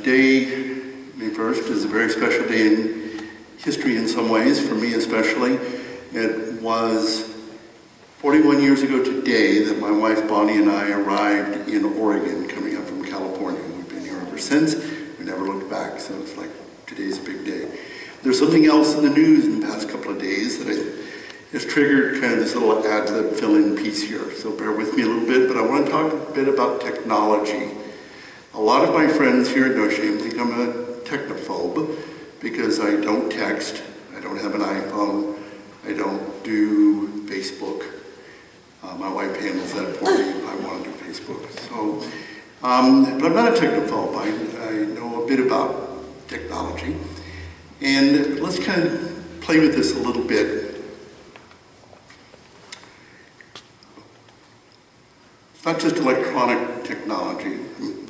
Today, May 1st, is a very special day in history in some ways, for me especially. It was 41 years ago today that my wife Bonnie and I arrived in Oregon, coming up from California. We've been here ever since. We never looked back, so it's like today's a big day. There's something else in the news in the past couple of days that has triggered kind of this little ad-lib fill-in piece here, so bear with me a little bit, but I want to talk a bit about technology. A lot of my friends here at No Shame think I'm a technophobe because I don't text, I don't have an iPhone, I don't do Facebook. My wife handles that for me if I want to do Facebook. So, but I'm not a technophobe. I know a bit about technology. And let's kind of play with this a little bit. It's not just electronic technology.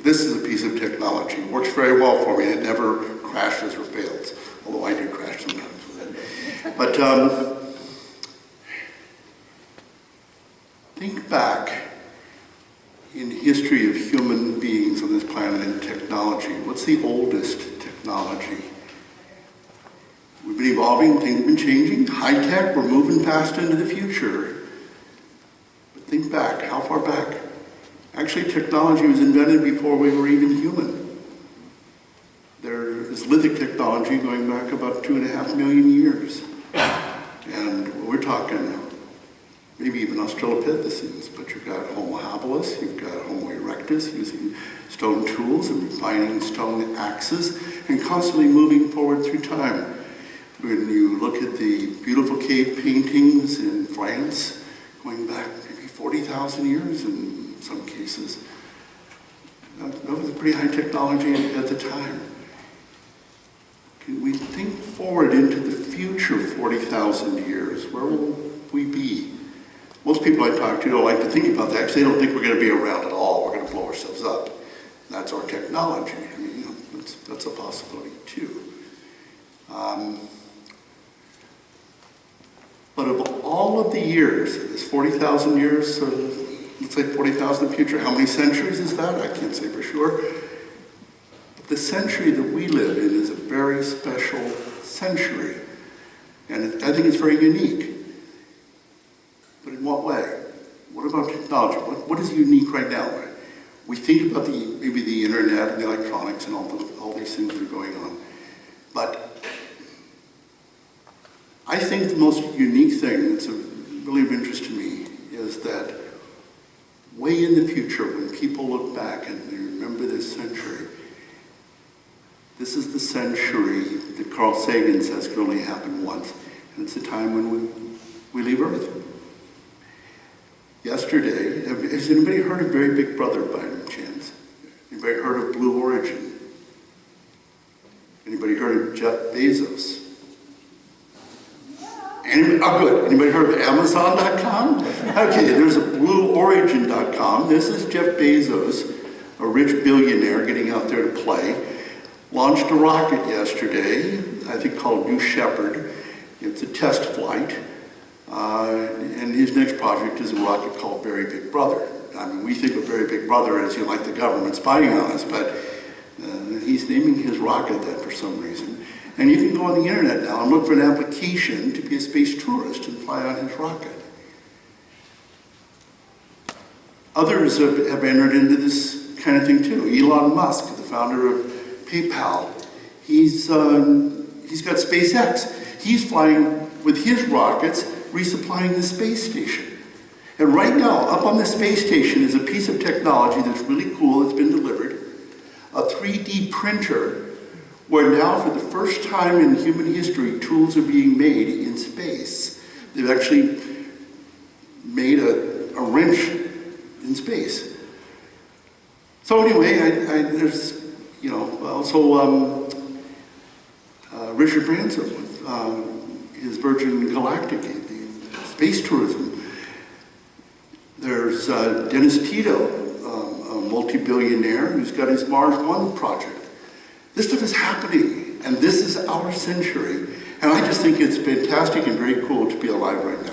This is a piece of technology. It works very well for me. It never crashes or fails, although I do crash sometimes with it. But think back in history of human beings on this planet and technology. What's the oldest technology? We've been evolving, things have been changing. High tech, we're moving fast into the future. But think back, how far back? Actually, technology was invented before we were even human. There is lithic technology going back about 2.5 million years. And we're talking maybe even Australopithecines, but you've got Homo habilis, you've got Homo erectus using stone tools and refining stone axes and constantly moving forward through time. When you look at the beautiful cave paintings in France, going back maybe 40,000 years in some cases, that was a pretty high technology at the time. Can we think forward into the future 40,000 years? Where will we be? Most people I talk to don't like to think about that because they don't think we're going to be around at all. We're going to blow ourselves up. And that's our technology. I mean, you know, that's a possibility too. But of all of the years, this 40,000 years, let's say 40,000 in the future, how many centuries is that? I can't say for sure. But the century that we live in is a very special century. And I think it's very unique. But in what way? What about technology? What is unique right now? We think about maybe the internet and the electronics and all these things that are going on. But I think the most unique thing that's really of interest to me is that way in the future, when people look back and they remember this century, this is the century that Carl Sagan says can only happen once, and it's the time when we leave Earth. Yesterday, has anybody heard of Very Big Brother by any chance? Anybody heard of Blue Origin? Anybody heard of Jeff Bezos? Oh, good. Anybody heard of Amazon.com? Okay, there's a BlueOrigin.com. This is Jeff Bezos, a rich billionaire getting out there to play. Launched a rocket yesterday, I think called New Shepard. It's a test flight. And his next project is a rocket called Very Big Brother. I mean, we think of Very Big Brother as, you know, like the government spying on us, but he's naming his rocket that for some reason. And you can go on the internet now and look for an application to be a space tourist and fly on his rocket. Others have entered into this kind of thing too. Elon Musk, the founder of PayPal, he's got SpaceX. He's flying with his rockets, resupplying the space station. And right now, up on the space station is a piece of technology that's really cool. It's been delivered, a 3D printer, where now for the first time in human history, tools are being made in space. They've actually made a wrench in space. So anyway, there's, you know, also Richard Branson with his Virgin Galactic, the space tourism. There's Dennis Tito, a multi-billionaire who's got his Mars One project. This stuff is happening, and this is our century. And I just think it's fantastic and very cool to be alive right now.